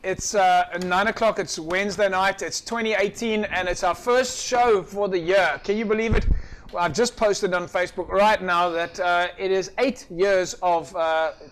It's 9 o'clock, it's Wednesday night, it's 2018, and it's our first show for the year. Can you believe it? Well, I've just posted on Facebook right now that it is 8 years of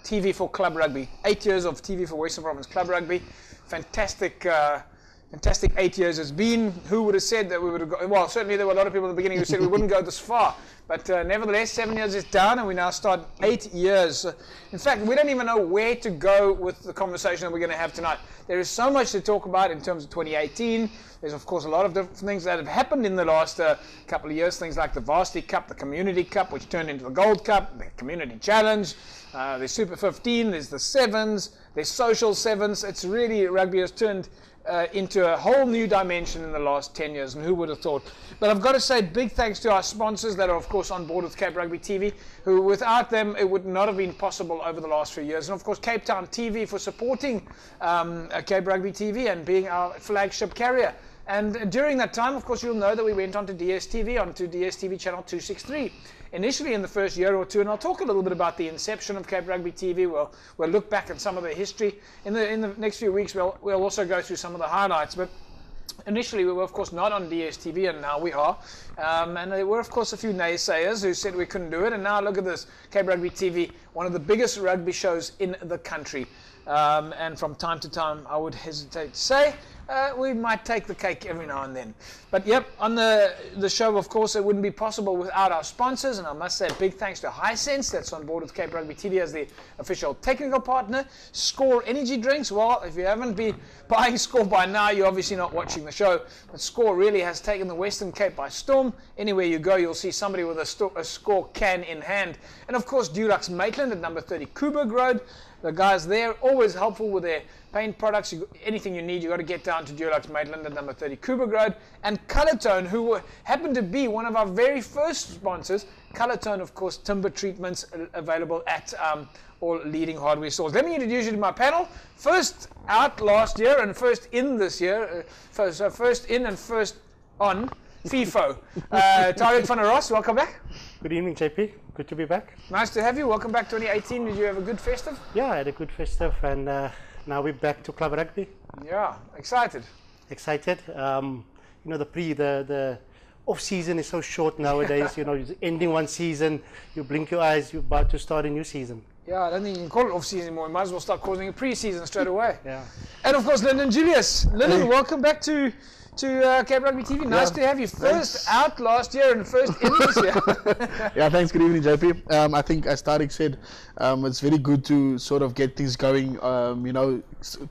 TV for Club Rugby. 8 years of TV for Western Province Club Rugby. Fantastic 8 years it's been. Who would have said that we would have got, well, certainly there were a lot of people at the beginning who said we wouldn't go this far. But nevertheless, 7 years is down, and we now start 8 years. In fact, we don't even know where to go with the conversation that we're going to have tonight. There is so much to talk about in terms of 2018. There's, of course, a lot of different things that have happened in the last couple of years. Things like the Varsity Cup, the Community Cup, which turned into the Gold Cup, the Community Challenge. There's Super 15, there's the Sevens, there's Social Sevens. It's really, rugby has turned into a whole new dimension in the last 10 years, and who would have thought? But I've got to say big thanks to our sponsors that are, of course, on board with Cape Rugby TV, who without them it would not have been possible over the last few years. And of course, Cape Town TV for supporting Cape Rugby TV and being our flagship carrier. And during that time, of course, you'll know that we went on to DSTV, onto DSTV channel 263. Initially in the first year or two, and I'll talk a little bit about the inception of Cape Rugby TV. We'll look back at some of the history. In the next few weeks, we'll also go through some of the highlights. But initially, we were, of course, not on DSTV, and now we are. And there were, of course, a few naysayers who said we couldn't do it. And now look at this, Cape Rugby TV, one of the biggest rugby shows in the country. And from time to time, I would hesitate to say, we might take the cake every now and then. But yep, on the show, of course, it wouldn't be possible without our sponsors. And I must say big thanks to Hisense, that's on board with Cape Rugby TV as the official technical partner. Score Energy Drinks. Well, if you haven't been buying Score by now, you're obviously not watching the show. But Score really has taken the Western Cape by storm. Anywhere you go, you'll see somebody with a Score can in hand. And of course, Dulux Maitland at number 30 Coburg Road. The guys there, always helpful with their paint products. Anything you need, you've got to get down to Dulux Maitland at number 30 Coburg Road. And Colourtone, who happened to be one of our very first sponsors. Colourtone, of course, timber treatments available at all leading hardware stores. Let me introduce you to my panel. First out last year and first in this year. So first in and first on, FIFO. Tariq van der Ros, welcome back. Good evening, JP. Good to be back. Nice to have you. Welcome back 2018. Did you have a good festive? Yeah, I had a good festive, and now we're back to Club Rugby. Yeah, excited. Excited. You know, the off season is so short nowadays. You know, you're ending one season, you blink your eyes, you're about to start a new season. Yeah, I don't think you can call it off season anymore. You might as well start calling it pre-season straight away. Yeah. And of course, Lyndon Julius. Lyndon, welcome back to Cape Rugby TV. Nice to have you. First out last year and first in this year. Yeah, thanks. Good evening, JP. I think, as Tariq said, it's very good to sort of get things going. You know,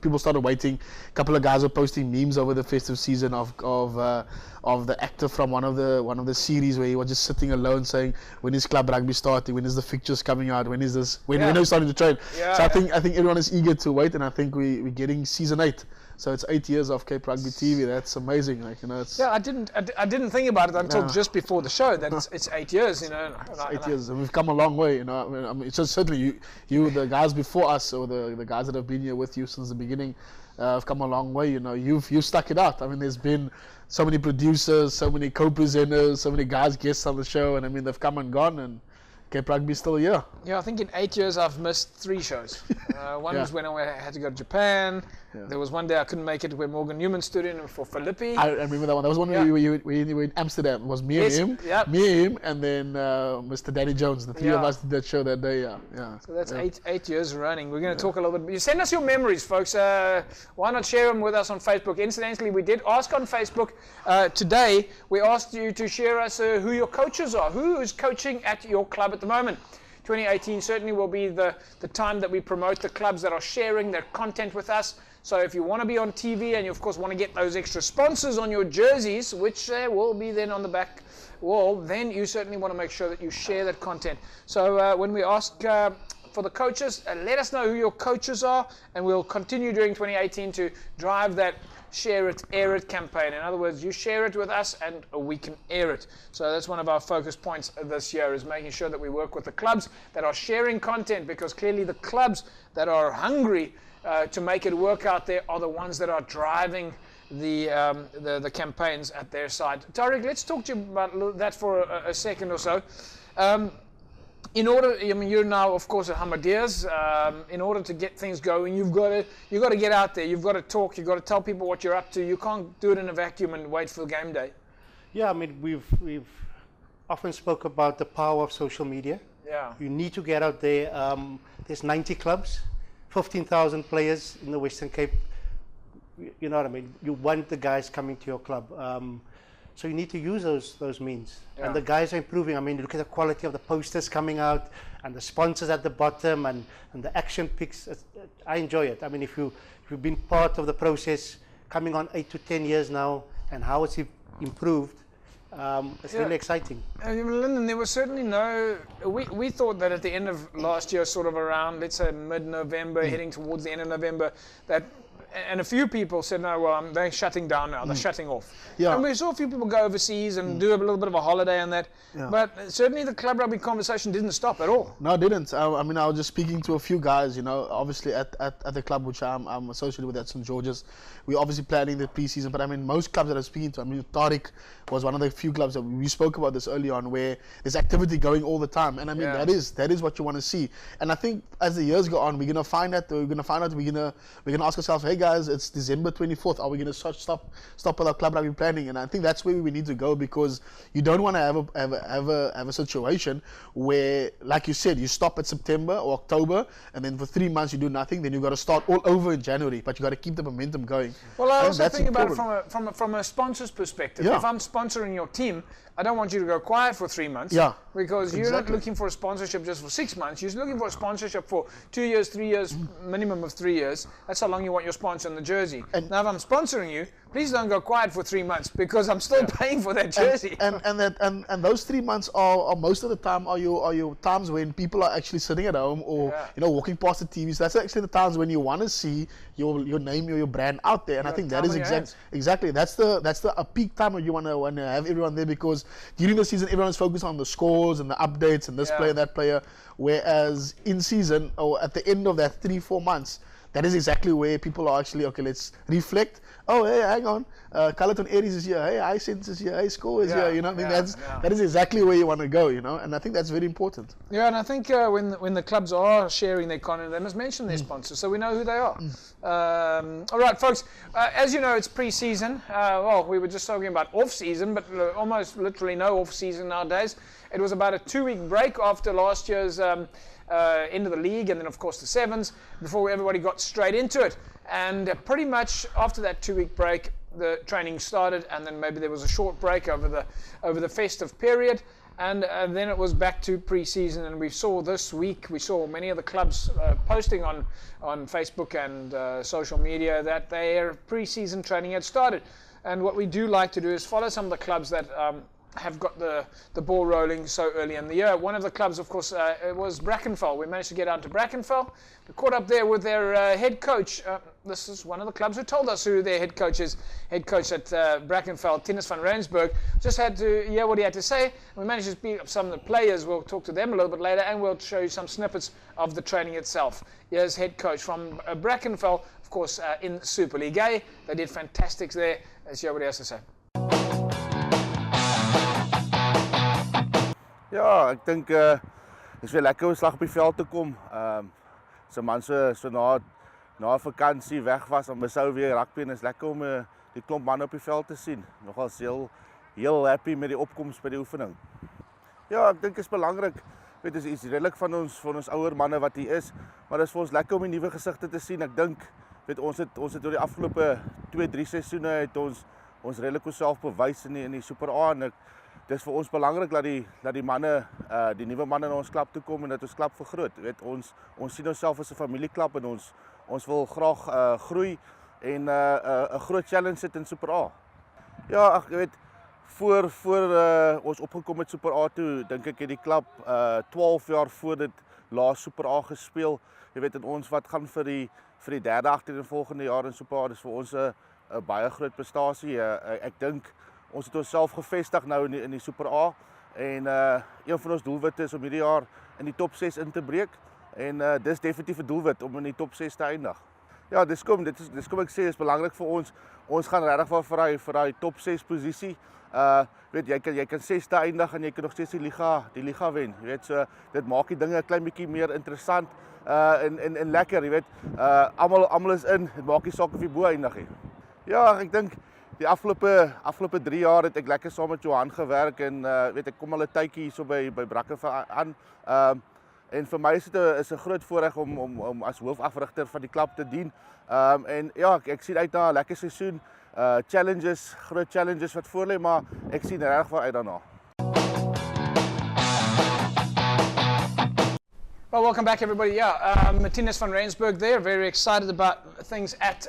people started waiting. A couple of guys were posting memes over the festive season of the actor from one of the series where he was just sitting alone saying, "When is Club Rugby starting? When is the fixtures coming out? When is this? When are we starting to train?" Yeah, so I think everyone is eager to wait, and I think we're getting season 8. So it's 8 years of Cape Rugby TV. That's amazing. Like, you know, it's I didn't think about it until just before the show that it's 8 years. You know, it's 8 years, and we've come a long way. You know, I mean, it's just certainly you, the guys before us, or the guys that have been here with you since the beginning, have come a long way. You know, you've stuck it out. I mean, there's been so many producers, so many co-presenters, so many guys guests on the show, and I mean, they've come and gone, and Cape Rugby still here. Yeah, I think in 8 years I've missed 3 shows. One was when I had to go to Japan. Yeah. There was one day I couldn't make it where Morgan Newman stood in for Philippi. I remember that one. That was one where we were in Amsterdam. It was me and him, and then Mr. Danny Jones. The three of us did that show that day. Yeah. So that's 8 years running. We're going to talk a little bit. You send us your memories, folks. Why not share them with us on Facebook? Incidentally, we did ask on Facebook today. We asked you to share us who your coaches are. Who is coaching at your club at the moment? 2018 certainly will be the time that we promote the clubs that are sharing their content with us. So if you want to be on TV and you of course want to get those extra sponsors on your jerseys, which will be then on the back wall, then you certainly want to make sure that you share that content. So when we ask for the coaches, let us know who your coaches are, and we'll continue during 2018 to drive that share it, air it campaign. In other words, you share it with us and we can air it. So that's one of our focus points this year, is making sure that we work with the clubs that are sharing content, because clearly the clubs that are hungry to make it work out there are the ones that are driving the campaigns at their side. Tariq, let's talk to you about that for a second or so. in order, I mean, you're now, of course, at Hamadiers. In order to get things going, you've got to get out there. You've got to talk. You've got to tell people what you're up to. You can't do it in a vacuum and wait for game day. Yeah, I mean, we've often spoke about the power of social media. Yeah. You need to get out there. There's 90 clubs, 15,000 players in the Western Cape. You know what I mean? You want the guys coming to your club. So you need to use those means. Yeah. And the guys are improving. I mean, look at the quality of the posters coming out and the sponsors at the bottom and the action pics. I enjoy it. I mean, if you've been part of the process, coming on 8 to 10 years now, and how it's improved, it's really exciting. Lyndon, there was certainly no. We thought that at the end of last year, sort of around, let's say mid-November, heading towards the end of November, that. And a few people said, no, well, they're shutting down now, they're shutting off. Yeah. And we saw a few people go overseas and do a little bit of a holiday and that. Yeah. But certainly the club rugby conversation didn't stop at all. No, it didn't. I mean, I was just speaking to a few guys, you know, obviously at the club which I'm associated with at St. George's. We're obviously planning the pre-season, but I mean, most clubs that I'm speaking to, I mean, Tariq was one of the few clubs that we spoke about this early on, where there's activity going all the time. And I mean, that is what you want to see. And I think as the years go on, we're going to find out, we're going to ask ourselves, hey guys, it's December 24th. Are we going to stop with our club rugby planning? And I think that's where we need to go, because you don't want to have a situation where, like you said, you stop at September or October, and then for 3 months you do nothing. Then you've got to start all over in January, but you got to keep the momentum going. Well, I also think about it from a sponsor's perspective. Yeah. If I'm sponsoring your team, I don't want you to go quiet for 3 months. Yeah, because you're not looking for a sponsorship just for 6 months. You're looking for a sponsorship for 2 years, 3 years, minimum of 3 years. That's how long you want your sponsor on the jersey. And now, if I'm sponsoring you, please don't go quiet for 3 months, because I'm still paying for that jersey. And those 3 months are most of the time are your times when people are actually sitting at home or you know, walking past the TVs. That's actually the times when you want to see your name or your brand out there. And I think that is exactly that's a peak time where you want to have everyone there, because during the season everyone is focused on the scores and the updates and this player and that player, whereas in season or at the end of that 3-4 months, that is exactly where people are actually, okay, let's reflect. Oh, hey, hang on. Carlton Aries is here. Hey, iSense is here. Hey, Score is here. You know, I think that is exactly where you want to go, you know, and I think that's very important. Yeah, and I think when the clubs are sharing their content, they must mention their sponsors so we know who they are. All right, folks, as you know, it's pre-season. Well, we were just talking about off-season, but almost literally no off-season nowadays. It was about a 2-week break after last year's end of the league, and then of course the sevens, before everybody got straight into it. And pretty much after that 2-week break, the training started, and then maybe there was a short break over the festive period, and then it was back to pre-season. And we saw this week, we saw many of the clubs posting on Facebook and social media that their pre-season training had started. And what we do like to do is follow some of the clubs that have got the ball rolling so early in the year. One of the clubs, of course, it was Brackenfell. We managed to get out to Brackenfell. We caught up there with their head coach. This is one of the clubs who told us who their head coach is. Head coach at Brackenfell, Tinus van Rensburg. Just had to hear what he had to say. We managed to speak up some of the players. We'll talk to them a little bit later, and we'll show you some snippets of the training itself. Here's head coach from Brackenfell, of course, in Super League A. They did fantastic there. Let's hear what he has to say. Ja, ek dink is weer lekker om slag op die veld te kom. So man so na vakansie weg was, dan besou weer rugby, en is lekker om die klomp manne op die veld te sien. Nogals heel happy met die opkoms by die oefening. Ja, ek dink is belangrik. Weet, is redelik van ons ouer manne wat hier is, maar dit is vir ons lekker om die nuwe gesigte te sien. Ek dink, weet, ons het oor die afgelope 2-3 seisoene het ons redelik onsself bewys in die Super A, en dit is vir ons belangrik dat die manne, die nuwe manne na ons klub toe kom en dat ons klub vergroot. Weet, ons sien onsself as 'n familieklub, en ons wil graag groei en 'n groot challenge sit in Super A. Ja, ag, jy weet, voor ons opgekom met Super A toe, dink ek het die klub 12 jaar voor dit laas Super A gespeel. Jy weet, en ons wat gaan vir die derde agtereenvolgende jaar in Super A, dis vir ons 'n baie groot prestasie. Ek dink ons het onsself gevestig nou in die Super A, en een van ons doelwitte is om hierdie jaar in die top 6 in te breek, en dis definitief 'n doelwit om in die top 6 te eindig. Ja, dis kom ek sê is belangrik vir ons. Ons gaan regtig vir daai top 6 posisie. Weet jy kan 6de eindig en jy kan nog steeds die liga wen. Jy weet so dit maak die dinge 'n klein bietjie meer interessant en lekker, jy weet. Almal is in. Dit maak nie saak of jy bo eindig nie. Ja, ek dink die afgelope 3 jaar het ek lekker saam met Johan gewerk en weet ek kom al 'n tydjie hierso by Brackenfell aan. En vir my is dit 'n groot voorreg om as hoofafrigter van die klub te dien. En ja, ek sien uit na 'n lekker seisoen. Groot challenges wat voor lê, maar ek sien regtig uit daarna. Well, welcome back, everybody. Yeah, Martinez van Rensburg there. Very excited about things at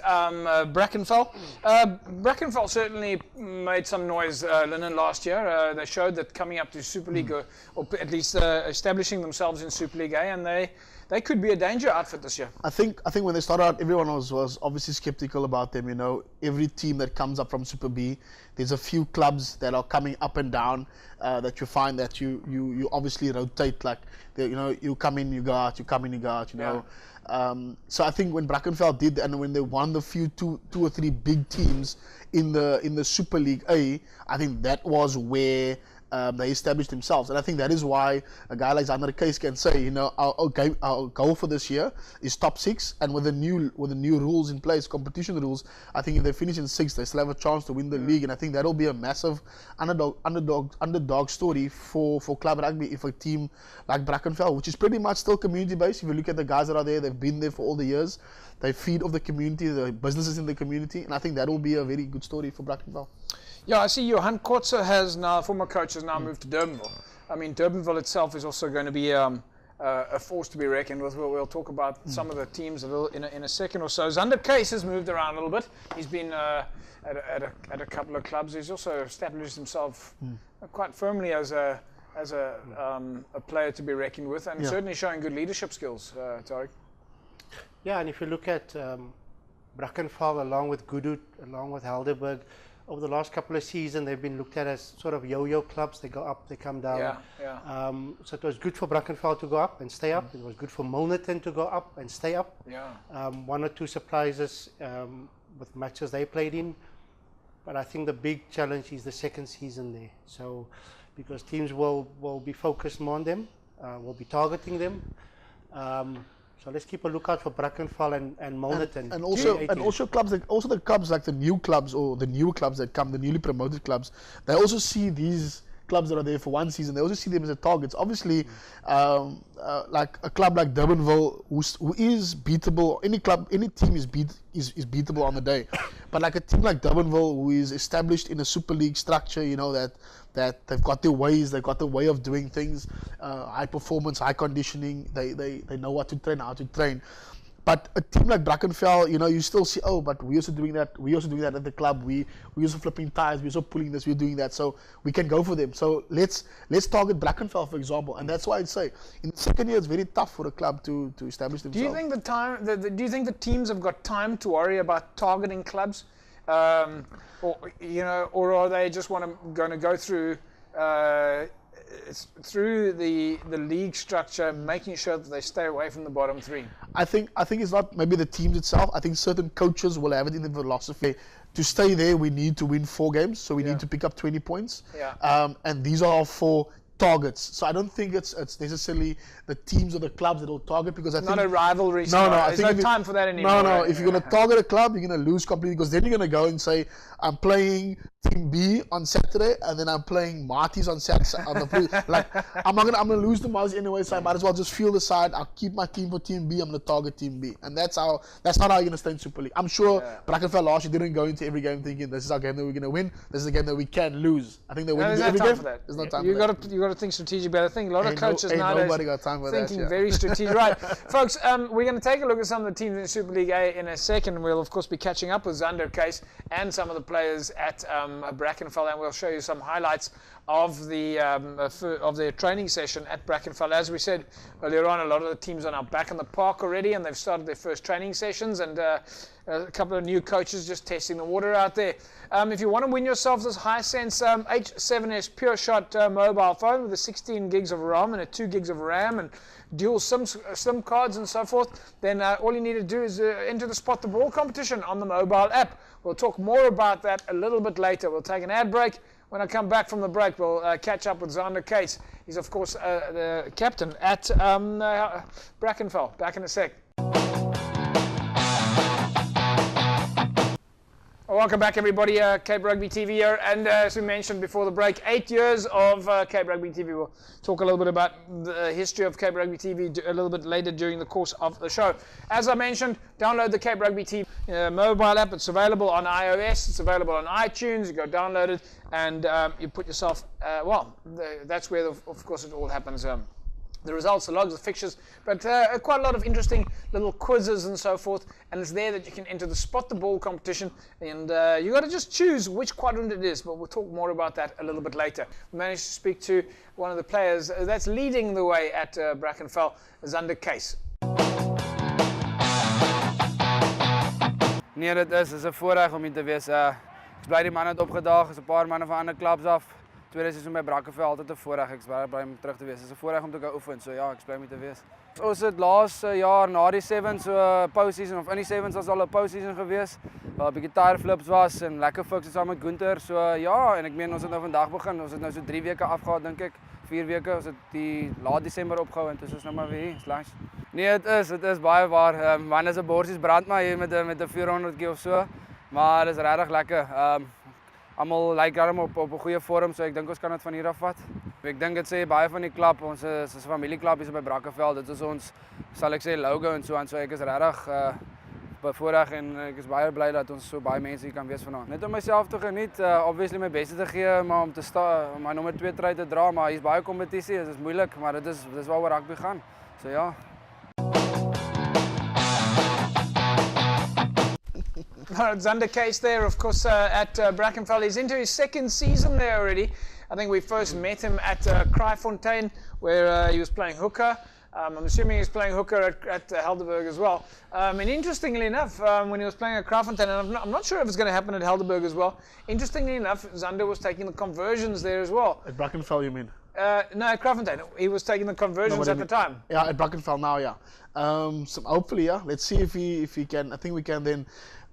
Brackenfell. Brackenfell certainly made some noise, Lennon, last year. They showed that coming up to Super League, or at least establishing themselves in Super League A, and they could be a danger outfit this year. I think when they started out, everyone was obviously skeptical about them. You know, every team that comes up from Super B, there's a few clubs that are coming up and down that you find that you obviously rotate. Like, you come in, you go out, you come in, you go out. You know. So I think when Brackenfell did, and when they won the few two or three big teams in the Super League A, I think that was where they established themselves, and I think that is why a guy like Zander Kees can say, our goal for this year is top 6, and with the new rules in place, competition rules, I think if they finish in 6th, they still have a chance to win the league, and I think that'll be a massive underdog story for club rugby if a team like Brackenfell, which is pretty much still community based. If you look at the guys that are there, they've been there for all the years. They feed off the community, the businesses in the community, and I think that will be a very good story for Brackenfell. Yeah, I see Johan Kotze former coach, has now moved to Durbanville. I mean, Durbanville itself is also going to be a force to be reckoned with. We'll talk about some of the teams in a second or so. Zander Kees has moved around a little bit. He's been at a couple of clubs. He's also established himself quite firmly as a player to be reckoned with, and certainly showing good leadership skills, Tariq. Yeah, and if you look at Brackenfell along with Goodwood, along with Helderberg, over the last couple of seasons, they've been looked at as sort of yo-yo clubs. They go up, they come down. So it was good for Brackenfell to go up and stay up. It was good for Milnerton to go up and stay up. One or two surprises with matches they played in. But I think the big challenge is the second season there. So, because teams will be focused more on them, will be targeting them. So let's keep a lookout for Brackenfell and Milnerton. And also clubs the clubs like the new clubs or the new clubs that come, the newly promoted clubs, they also see these clubs that are there for one season, they also see them as a target. Obviously, like a club like Durbanville, who is beatable, any team is beatable on the day. But like a team like Durbanville, who is established in a Super League structure, that they've got their ways, they've got the way of doing things, high performance, high conditioning, they know what to train, how to train. But a team like Brackenfell, you still see, but we're also doing that at the club, we're also flipping tires, we're also pulling this, we're doing that, so we can go for them. So let's target Brackenfell, for example, and that's why I'd say in the second year it's very tough for a club to establish themselves. Do you think the teams have got time to worry about targeting clubs? Or are they just going to go through the league structure, making sure that they stay away from the bottom 3? I think it's not maybe the teams itself. I think certain coaches will have it in the philosophy. To stay there, we need to win 4 games, so we need to pick up 20 points. And these are all 4 targets. So I don't think it's necessarily the teams or the clubs that will target, because I think not a rivalry. There's no time for that anymore. No. If you're going to target a club, you're going to lose completely, because then you're going to go and say, I'm playing Team B on Saturday, and then I'm playing Marty's on Saturday. I'm going to lose the Marty's anyway, so I might as well just field aside. I'll keep my team for Team B. I'm going to target Team B, and that's not how you're going to stay in Super League. I'm sure Brackenfell last year didn't go into every game thinking this is our game that we're going to win. This is a game that we can lose. I think they win every game. There's no time for that. You got to think strategic, but I think a lot of coaches nowadays nobody got time for thinking very strategic. Right, folks, we're going to take a look at some of the teams in Super League A in a second. We'll of course be catching up with Zander Kees and some of the players at Brackenfell, and we'll show you some highlights of their training session at Brackenfell. As we said earlier on, a lot of the teams are now back in the park already, and they've started their first training sessions, and a couple of new coaches just testing the water out there. If you want to win yourself this Hisense H7S Pure Shot mobile phone with a 16 gigs of ROM and a 2 gigs of RAM and dual SIM cards and so forth, then all you need to do is enter the Spot the Ball competition on the mobile app. We'll talk more about that a little bit later. We'll take an ad break. When I come back from the break, we'll catch up with Zander Case. He's, of course, the captain at Brackenfell. Back in a sec. Welcome back, everybody. Cape Rugby TV here, and as we mentioned before the break, 8 years of Cape Rugby TV. We'll talk a little bit about the history of Cape Rugby TV a little bit later during the course of the show. As I mentioned, download the Cape Rugby TV mobile app. It's available on iOS. It's available on iTunes. You go download it, and you put yourself. That's where, of course, it all happens. The results, the logs, the fixtures, but quite a lot of interesting little quizzes and so forth, and it's there that you can enter the Spot the Ball competition, and you got to just choose which quadrant it is, but we'll talk more about that a little bit later. We managed to speak to one of the players that's leading the way at Brackenfell, Zander Case. Nee, dit is 'n voorreg om hier te wees. Ek bly die manne het opgedaag, is 'n paar manne van ander klubs af. Tweede seisoen by Brackenfell, altyd 'n voorreg. Ek is baie bly om terug te wees. Dit is 'n voorreg om te gaan oefen. So ja, ek is bly om hier te wees. Ons het laas jaar na die 7 so postseason of in die 7 was al 'n postseason gewees. Waar 'n bietjie tire flips was en lekker fiks saam met Gunther. So ja, en ek meen ons het nou vandag begin. Ons het nou so 3 weke afgehad dink ek. 4 weke. Ons het die laat Desember opgehou en dis ons nou maar weer slags. Nee, dit is baie waar. Man se borsies brand maar hier met 'n 400 kg of so. Maar dit is regtig lekker. Almal lyk daarom op 'n goeie vorm, so ek dink ons kan dit van hier af vat. Ek dink dit sê baie van die klub, ons is 'n familieklub hier by Brackenfell. Dit is ons, sal ek sê, logo en so aan. So ek is regtig bevoorreg en ek is baie bly dat ons so baie mense hier kan wees vanaand. Net om myself te geniet, obviously my beste te gee, maar om te om my nommer 2 trui te dra, maar hier's baie kompetisie, dit is moeilik, maar dit is waaroor rugby gaan. So ja. Zander Case there, of course, at Brackenfell. He's into his second season there already. I think we first met him at Kraaifontein, where he was playing hooker. I'm assuming he's playing hooker at Helderberg as well. And interestingly enough, when he was playing at Kraaifontein, and I'm not sure if it's going to happen at Helderberg as well, interestingly enough, Zander was taking the conversions there as well. At Brackenfell, you mean? No, at Kraaifontein. He was taking the conversions at the time. Yeah, at Brackenfell now, yeah. So hopefully, yeah. Let's see if he can. I think we can then.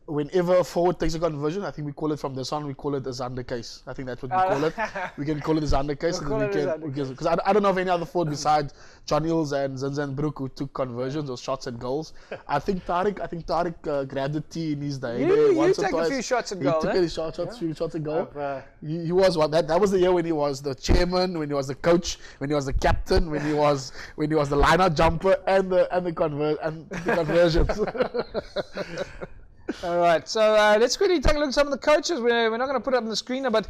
Whenever a forward takes a conversion, I think we call it from this on, we call it a Zander Case. I think that's what we call it. We can call it a Zander Case. Because I don't know of any other forward besides John Hills and Zinzan Broek who took conversions or shots and goals. I think Tariq grabbed the tee in his day. You take a few shots at goal. He took a few shots at goal. He was one. That was the year when he was the chairman, when he was the coach, when he was the captain, when he was the line-out jumper and the conversions. All right, so let's quickly take a look at some of the coaches. We're not going to put it up on the screen, but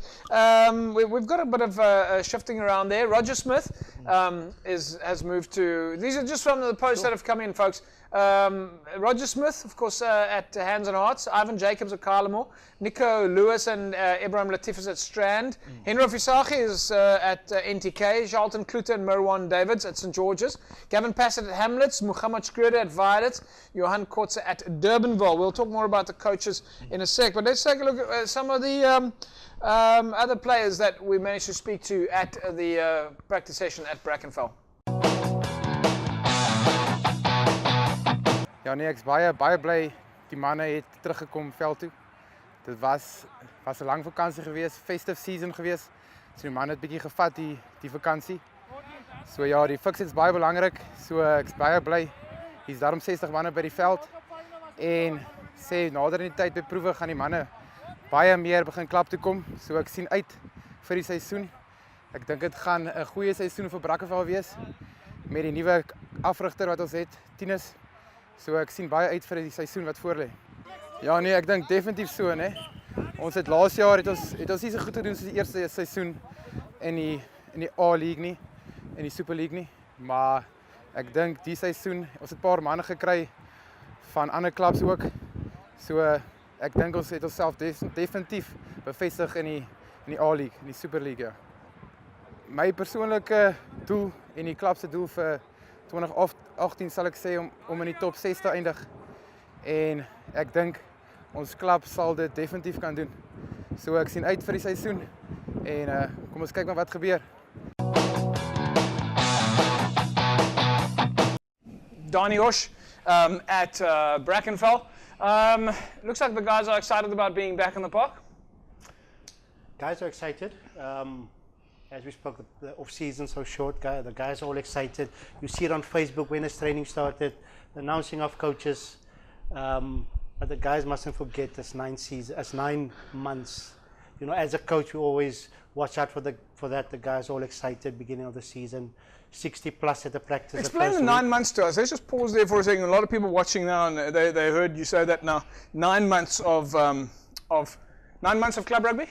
we've got a bit of shifting around there. Roger Smith has moved to. These are just from the posts that have come in, folks. Roger Smith, of course, at Hands and Hearts. Ivan Jacobs at Carlamore. Nico Lewis and Ibrahim Latif is at Strand. Henry Fisagi is at NTK. Charlton Klute and Merwan Davids at St. George's. Gavin Passett at Hamlets. Muhammad Schröder at Violet. Johan Kotze at Durbanville. We'll talk more about the coaches in a sec, but let's take a look at some of the other players that we managed to speak to at the practice session at Brackenfell. Ja nee, ek's baie bly die manne het teruggekom veld toe. Dit was 'n lang vakansie gewees, festive season gewees. So die manne het bietjie gevat die vakansie. So ja, die fiks is baie belangrik. So ek's baie bly. Hier's daarom 60 manne by die veld. En sê nader in die tyd by proewe gaan die manne baie meer begin klap toe kom. So ek sien uit vir die seisoen. Ek dink dit gaan 'n goeie seisoen vir Brackenfell wees met die nuwe afrigter wat ons het, Tinus. So ek sien baie uit vir die seisoen wat voorlê. Ja nee, ek dink definitief so, né? Ons het laas jaar het ons nie so goed gedoen soos die eerste seisoen in die A-League nie, in die Super League nie, maar ek dink die seisoen ons het 'n paar manne gekry van ander klubs ook. So ek dink ons het onsself definitief bevestig in die A-League, in die Super League, ja. My persoonlike doel en die klub se doel vir 2018 sal ek sê om in die top 6 te eindig. En ek dink ons klub sal dit definitief kan doen. So ek sien uit vir die seisoen en kom ons kyk maar wat gebeur. Donnie Hosh at Brackenfell. Looks like the guys are excited about being back in the park. Guys are excited. As we spoke, the off-season so short. The guys are all excited. You see it on Facebook when this training started, the announcing of coaches. But the guys mustn't forget it's 9 months. You know, as a coach, we always watch out for that. The guys are all excited beginning of the season. 60 plus at the practice. Explain the 9 months to us. Let's just pause there for a second. A lot of people watching now, and they heard you say that now. 9 months of 9 months of club rugby.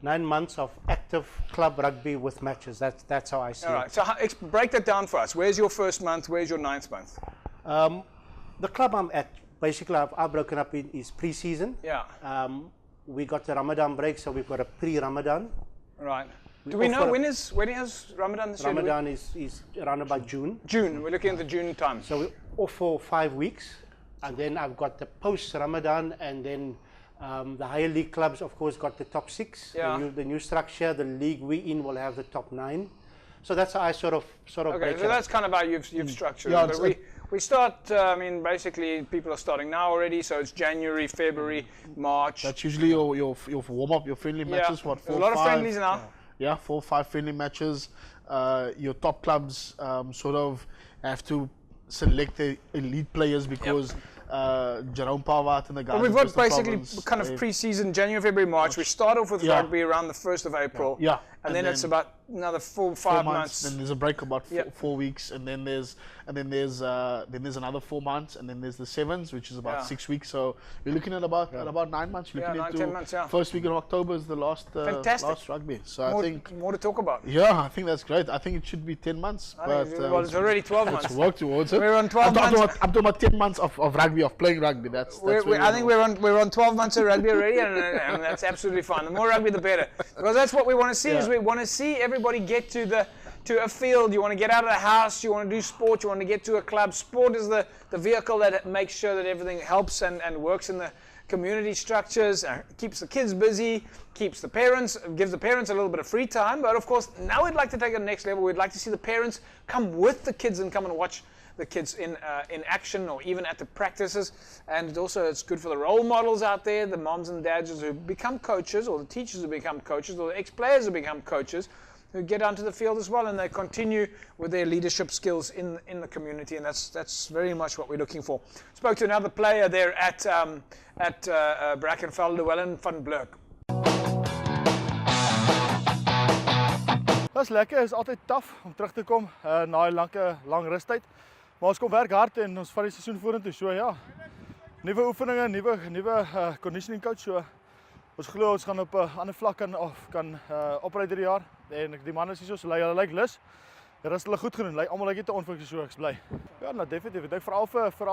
9 months of active club rugby with matches. That's how I see it. All right. So break that down for us. Where's your first month? Where's your 9th month? The club I'm at, basically, I've broken up in is pre-season. Yeah. We got the Ramadan break, so we've got a pre-Ramadan. Right. Do we know when is Ramadan this year? Ramadan is around about June. June. We're looking at the June time. So we're off for 5 weeks, and then I've got the post-Ramadan, and then the higher league clubs, of course, got the top 6. Yeah. The new structure. The league we in will have the top 9. So that's how I sort of okay, break so it that's up. kind of how you've structured Yeah, it. But we start, I mean, basically people are starting now already, so it's January, February, March. That's usually your warm-up, your friendly matches. What, 4 a lot of 5, friendlies now. Yeah, 4 or 5 friendly matches. Your top clubs sort of have to select the elite players because Jerome Pawat and the guys. Well, we've got basically kind of pre-season, January, February, March. We start off with rugby around the 1st of April. Yeah. And then it's about another 4 or 5 months. Then there's a break about 4 weeks, and then there's another 4 months, and then there's the sevens, which is about 6 weeks. So you're looking at about 9 months. You're looking 9-10 months. Yeah. First week of October is the last rugby. So I think more to talk about. Yeah, I think that's great. I think it should be 10 months. Well, it's already 12 months. Let's work towards it. We're on 12 months. I'm talking about 10 months of rugby, of playing rugby. I think we're on 12 months of rugby already, and that's absolutely fine. The more rugby, the better, because that's what we want to see. Is we want to see everybody get to a field. You want to get out of the house. You want to do sport. You want to get to a club. Sport is the vehicle that makes sure that everything helps and works in the community structures, keeps the kids busy, gives the parents a little bit of free time. But of course, now we'd like to take it to the next level. We'd like to see the parents come with the kids and come and watch the kids in action, or even at the practices. And also it's good for the role models out there, the moms and dads who become coaches, or the teachers who become coaches, or the ex-players who become coaches, who get onto the field as well, and they continue with their leadership skills in the community, and that's very much what we're looking for. Spoke to another player there at Brackenfell, Llewellyn van Blerk. Dat is lekker, is altyd taaf om terug te kom na 'n lang rustyd. Maar ons kom werk hard en ons vat die seisoen vorentoe. So ja, nuwe oefeninge, nuwe conditioning coach. So ons glo ons gaan op 'n ander vlak kan oprei hierdie jaar. En die manne is hier so, hulle lyk lus. Die rus hulle goed gedoen. Almal lyk te onfiks, so ek's bly. Ja, nou definitief. Ek dink veral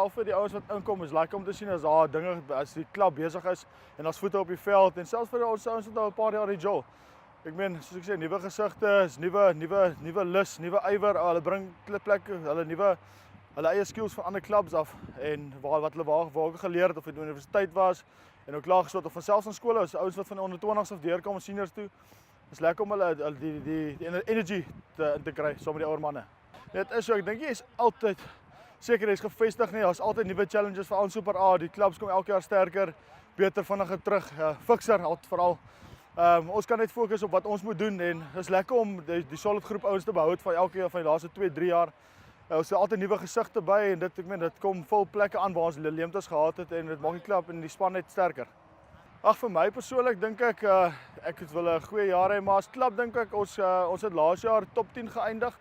vir die ouens wat inkom is lekker om te sien as daar dinge as die klub besig is en ons voete op die veld en selfs vir ons ouens wat nou 'n paar jaar die jol. Ek meen, soos ek sê, nuwe gesigte, is nuwe lus, nuwe ywer. Hulle bring plekke, hulle eie skills van ander clubs af en wat hulle waar ook geleer het of dit universiteit was en ook klaar gestot of van selfs in skole, is ouens wat van die onder 20s af deurkom seniors toe. Is lekker om hulle die energy te kry saam met die ouer manne. Dit is so, ek dink jy is altyd seker jy's gevestig nie. Daar's altyd nuwe challenges vir ons Super A. Die clubs kom elke jaar sterker, beter, vinniger terug, fikser veral. Ons kan net fokus op wat ons moet doen en dis lekker om die solid groep ouens te behou van elke jaar van die laaste 2-3 jaar. Ons het altyd nuwe gesigte by en dit kom vol plekke aan waar ons leemtes gehad het en dit maak die klub en die span net sterker. Ag, vir my persoonlik dink ek het wil 'n goeie jaar hê, maar as klub dink ek ons het laas jaar top 10 geëindig.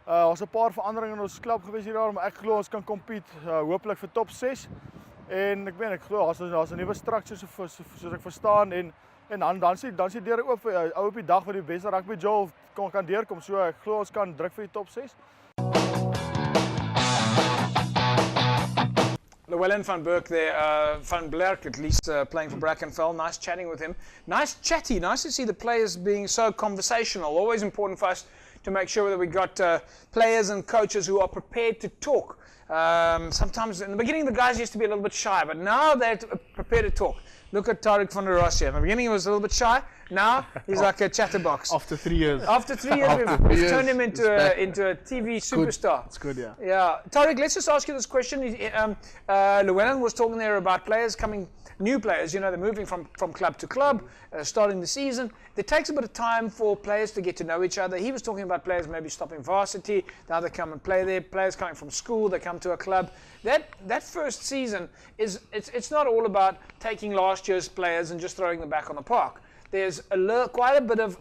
Ons 'n paar veranderinge in ons klub gewees hierdie jaar, maar ek glo ons kan compete hopelik vir top 6. En ek glo daar's 'n nuwe struktuur soos ek verstaan en dan sien deur oop vir ou op die dag wat die beste rugby jol kan deurkom. So ek glo ons kan druk vir die top 6. Llewellyn van Blerk there, van Blerk at least playing for Brackenfell. Nice chatting with him. Nice to see the players being so conversational. Always important for us to make sure that we got players and coaches who are prepared to talk. Sometimes in the beginning the guys used to be a little bit shy, but now they're prepared to talk. Look at Tariq van der Ross here. In the beginning he was a little bit shy. Now he's like a chatterbox. After 3 years. After 3 years, we've turned him into a TV superstar. It's good, yeah. Yeah. Tariq, let's just ask you this question. Llewellyn was talking there about players coming, new players, you know, they're moving from club to club, starting the season. It takes a bit of time for players to get to know each other. He was talking about players maybe stopping varsity, now they come and play there. Players coming from school, they come to a club. That first season, it's not all about taking last year's players and just throwing them back on the park. There's quite a bit of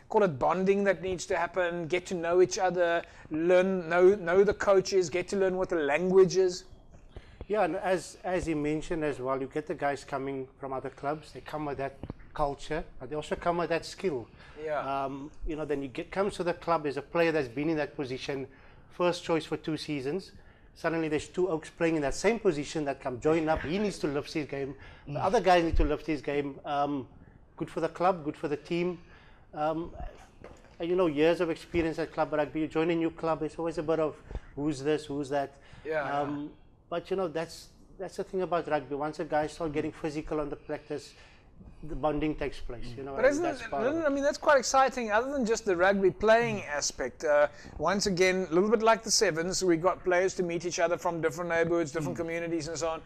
call it bonding that needs to happen, get to know each other, know the coaches, get to learn what the language is. Yeah, and as he mentioned as well, you get the guys coming from other clubs. They come with that culture, but they also come with that skill. Yeah. You know, then comes to the club. There's a player that's been in that position, first choice for 2 seasons. Suddenly there's 2 Oaks playing in that same position that come join up. He needs to lift his game. The other guys need to lift his game. Good for the club, good for the team. And you know, years of experience at club rugby. You join a new club, there's always a bit of who's this, who's that. Yeah. But you know, that's the thing about rugby. Once a guy starts getting physical on the practice, the bonding takes place. You know, but I mean, that's quite exciting. Other than just the rugby playing aspect, once again, a little bit like the Sevens, we got players to meet each other from different neighborhoods, different communities, and so on.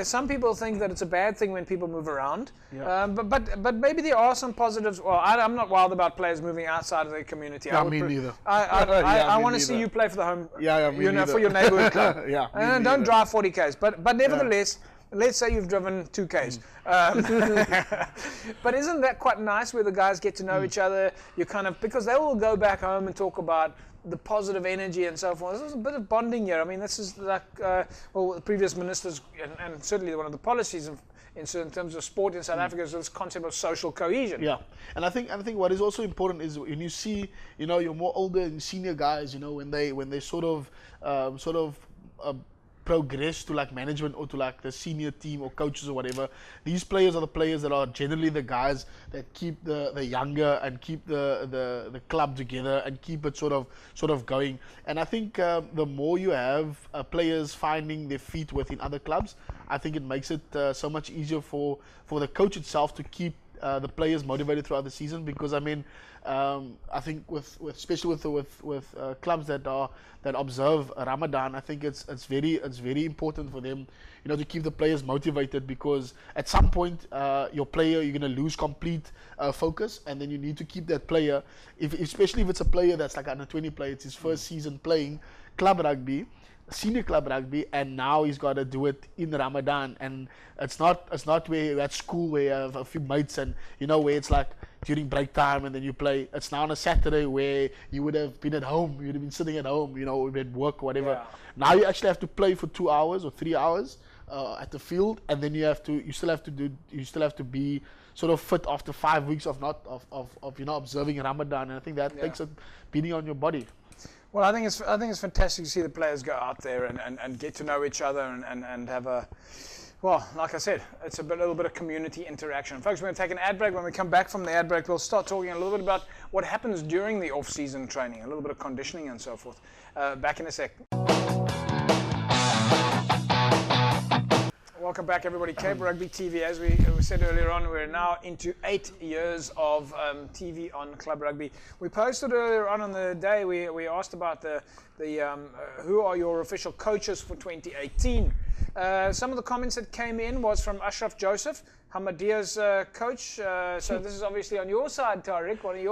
Some people think that it's a bad thing when people move around, but maybe there are some positives. Well, I'm not wild about players moving outside of their community. Yeah, me neither. I want to see you play for the home. Me neither. For your neighborhood club. Yeah, and don't drive 40 k's, but nevertheless. Let's say you've driven 2 k's. But isn't that quite nice where the guys get to know each other? You kind of, because they will go back home and talk about the positive energy and so forth. There's a bit of bonding here. I mean, this is like, the previous ministers, and certainly one of the policies in terms of sport in South Africa is this concept of social cohesion. Yeah, and I think what is also important is when you see, you know, your more older and senior guys, you know, when they sort of progress to like management or to like the senior team or coaches or whatever, these players are the players that are generally the guys that keep the younger and keep the club together and keep it sort of going. And I think the more you have players finding their feet within other clubs, I think it makes it so much easier for the coach itself to keep the players motivated throughout the season. Because I mean, I think especially with clubs that observe Ramadan, I think it's very important for them, you know, to keep the players motivated, because at some point you're going to lose complete focus, and then you need to keep that player, especially if it's a player that's like under 20 player, it's his first season playing club rugby, senior club rugby, and now he's got to do it in Ramadan. And it's not where you're at school where you have a few mates and, you know, where it's like during break time and then you play. It's now on a Saturday where you would have been at home, you'd have been sitting at home, you know, at work or whatever. Yeah. Now you actually have to play for 2 hours or 3 hours at the field, and then you still have to be sort of fit after 5 weeks of you know, observing Ramadan. And I think that takes a beating on your body. Well, I think it's fantastic to see the players go out there and get to know each other and have a, well, like I said, it's little bit of community interaction. Folks, we're going to take an ad break. When we come back from the ad break, we'll start talking a little bit about what happens during the off-season training, a little bit of conditioning and so forth. Back in a sec. Welcome back, everybody. Cape Rugby TV. As we said earlier on, we're now into 8 years of TV on Club Rugby. We posted earlier on the day, we asked about the who are your official coaches for 2018. Some of the comments that came in was from Ashraf Joseph, Hamadia's coach. So this is obviously on your side, Tariq, one of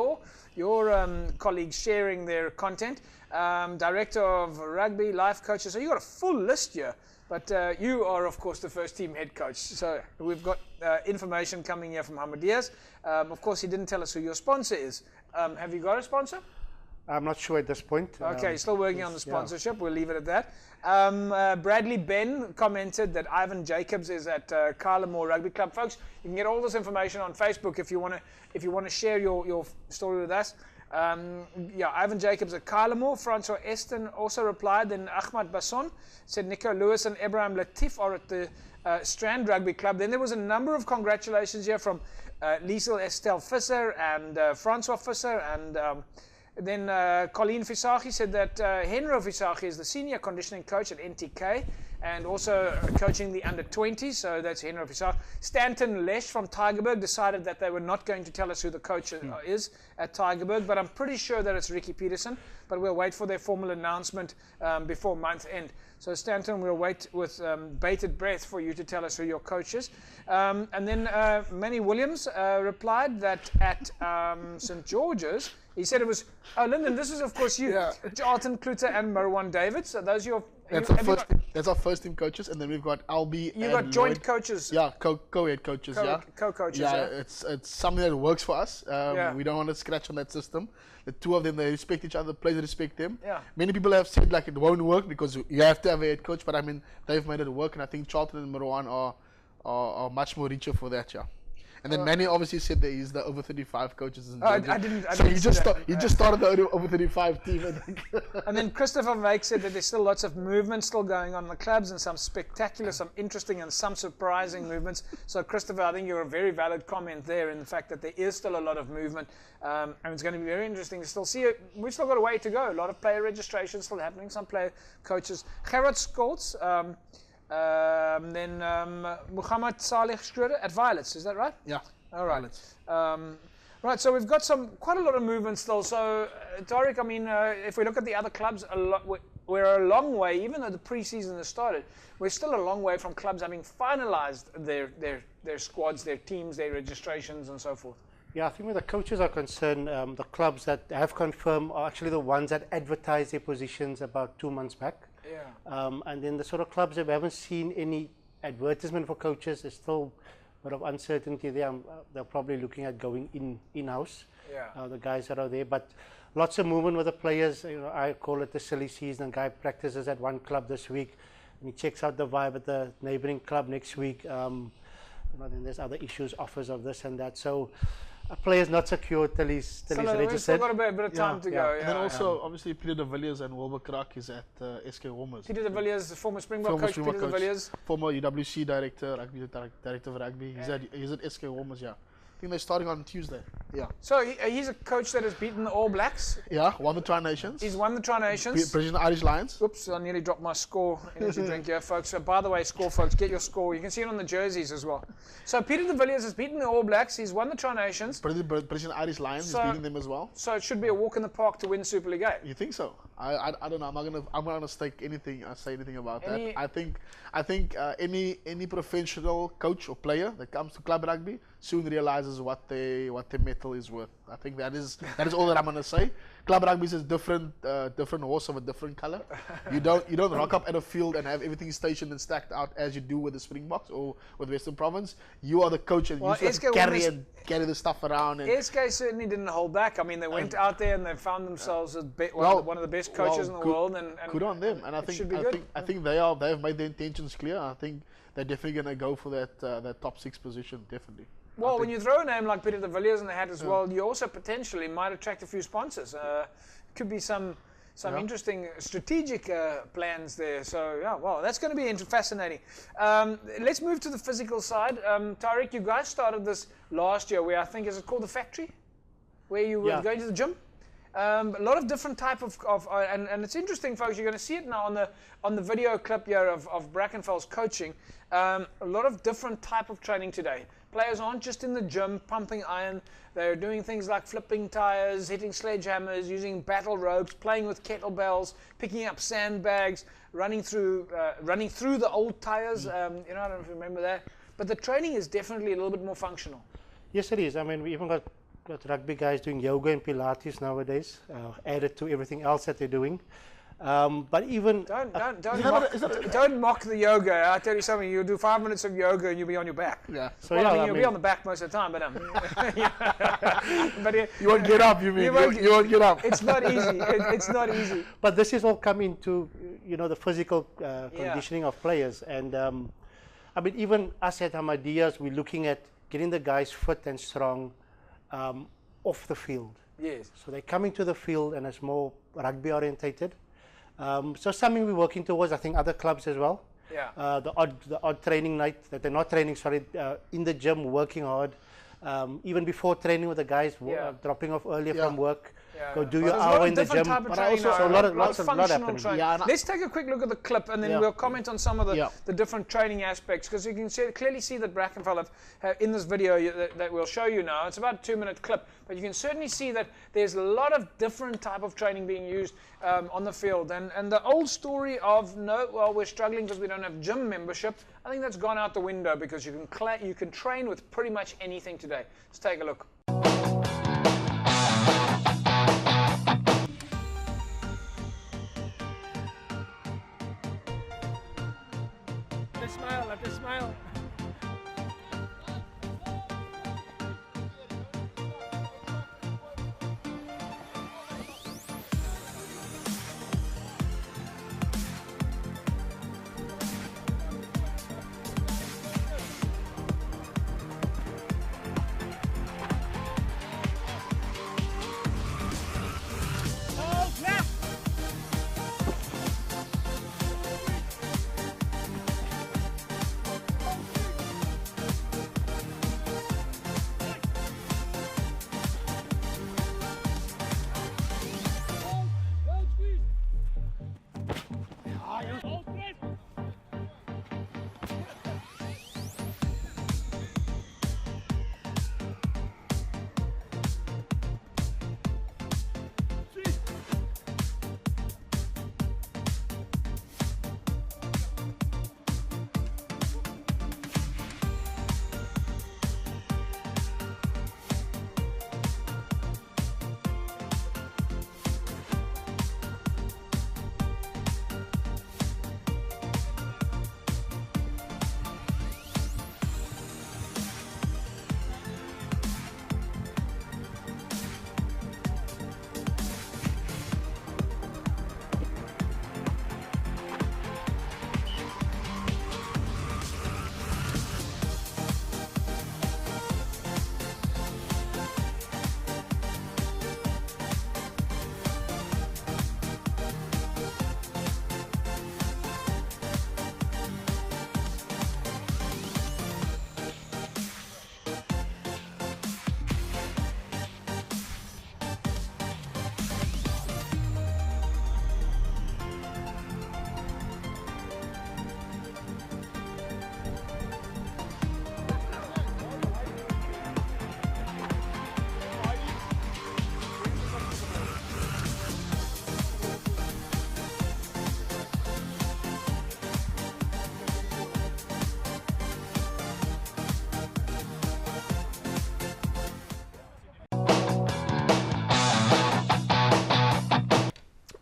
your colleagues sharing their content. Director of Rugby, life coaches. So you got a full list here. But you are, of course, the first team head coach. So we've got information coming here from Hamadias. Of course, he didn't tell us who your sponsor is. Have you got a sponsor? I'm not sure at this point. Okay, still working on the sponsorship. We'll leave it at that. Bradley Ben commented that Ivan Jacobs is at Carlamore Rugby Club. Folks, you can get all this information on Facebook if you want to share your story with us. Ivan Jacobs at Carlamore. Francois Esten also replied. Then Ahmad Basson said Nico Lewis and Abraham Latif are at the Strand Rugby Club. Then there was a number of congratulations here from Liesel Estelle Visser and Francois Visser and Then Colleen Visagie said that Henro Visagie is the senior conditioning coach at NTK and also coaching the under-20s, so that's Henro Visagie. Stanton Lesh from Tygerberg decided that they were not going to tell us who the coach is at Tygerberg, but I'm pretty sure that it's Ricky Peterson, but we'll wait for their formal announcement before month end. So Stanton, we'll wait with bated breath for you to tell us who your coach is. And then Manny Williams replied that at St. George's, he said it was, Lyndon, this is of course you, Charlton Kluter and Marwan David. So those are your, that's our first team coaches, and then we've got Albie. You got joint coaches. Yeah, co-head coaches. Co-coaches. Yeah, it's something that works for us. We don't want to scratch on that system. The two of them, they respect each other, players respect them. Yeah. Many people have said like it won't work because you have to have a head coach, but I mean they've made it work, and I think Charlton and Marwan are much more richer for that. Yeah. And then Manny obviously said that he's the over 35 coaches in Georgia. I didn't so he just started the over 35 team, I think. And then Christopher Vake said that there's still lots of movement still going on in the clubs, and some spectacular, some interesting and some surprising movements. So Christopher, I think you're a very valid comment there in the fact that there is still a lot of movement, and it's going to be very interesting to still see it. We've still got a way to go. A lot of player registration still happening, some player coaches. Gerard Scholz, then Muhammad Saleh Schroeder at Violets, is that right? Yeah. All right. Right, so we've got quite a lot of movement still. So, Tariq, I mean, if we look at the other clubs, we're a long way, even though the pre-season has started, we're still a long way from clubs having finalized their squads, their teams, their registrations, and so forth. Yeah, I think where the coaches are concerned, the clubs that have confirmed are actually the ones that advertised their positions about 2 months back. Yeah. And then the sort of clubs that we haven't seen any advertisement for coaches, there's still a lot of uncertainty there. They're probably looking at going in-house, the guys that are there. But lots of movement with the players. You know, I call it the silly season. A guy practices at one club this week, and he checks out the vibe at the neighboring club next week. Then there's other issues, offers of this and that. So a player's not secure till he's registered. We've still got a bit of time to go. And then also, obviously, Peter de Villiers and Wilbur Krak is at SK Warmers. Peter de Villiers, the former Springbok coach, Peter de Villiers. Former UWC director, director of rugby. He's at SK Warmers, yeah. I think they're starting on Tuesday. Yeah. So he's a coach that has beaten the All Blacks. Yeah, won the Tri-Nations. He's won the Tri-Nations. British Irish Lions. Oops, I nearly dropped my score energy drink here, folks. So by the way, score, folks, get your score. You can see it on the jerseys as well. So Peter de Villiers has beaten the All Blacks. He's won the Tri-Nations. British Irish Lions, he's beating them as well. So it should be a walk in the park to win Super League 8. You think so? I don't know. I'm not gonna stake anything. Say anything about that. I think any professional coach or player that comes to club rugby soon realizes what their metal is worth. I think that is all that I'm gonna say. Club rugby is a different horse of a different color. You don't rock up at a field and have everything stationed and stacked out as you do with the Springboks or with Western Province. You are the coach and you just carry the stuff around. And SK certainly didn't hold back. I mean, they went out there and they found themselves as one of the best coaches in the world. And good on them. And I think they have made their intentions clear. I think they're definitely going to go for that top 6 position, definitely. Well, when you throw a name like Peter de Villiers in the hat as well, you also potentially might attract a few sponsors. Could be some interesting strategic plans there. So, yeah, well, that's going to be fascinating. Let's move to the physical side. Tariq, you guys started this last year where I think, is it called the factory? Where you were going to the gym? A lot of different type of and it's interesting, folks. You're going to see it now on the video clip here of Brackenfell's coaching. A lot of different type of training today. Players aren't just in the gym pumping iron. They're doing things like flipping tires, hitting sledgehammers, using battle ropes, playing with kettlebells, picking up sandbags, running through the old tires. I don't know if you remember that. But the training is definitely a little bit more functional. Yes, it is. I mean, we even got rugby guys doing yoga and Pilates nowadays, added to everything else that they're doing. But even don't mock the yoga. I tell you something. You do 5 minutes of yoga and you'll be on your back. Yeah. So you'll be on the back most of the time, but but you won't get up. You won't get up. It's not easy. It's not easy. But this is all coming to the physical conditioning of players, and I mean, even us at Ahmadiyya's, we're looking at getting the guys fit and strong off the field. Yes. So they're coming to the field and it's more rugby orientated. So something we're working towards, I think other clubs as well. Yeah. The odd training night that they're not training, in the gym, working hard. Even before training with the guys, dropping off earlier from work. go do But your there's a lot hour of in the different gym. type of But training also now, a lot of functional happening. training. Yeah, and Let's take a quick look at the clip, and then Yeah. we'll comment on some of the, Yeah. the different training aspects, because you can clearly see that Brackenfell have in this video that we'll show you now. It's about a 2-minute clip, but you can certainly see that there's a lot of different type of training being used on the field. And the old story of, no, well, we're struggling because we don't have gym membership, I think that's gone out the window, because you can train with pretty much anything today. Let's take a look. Let the smile.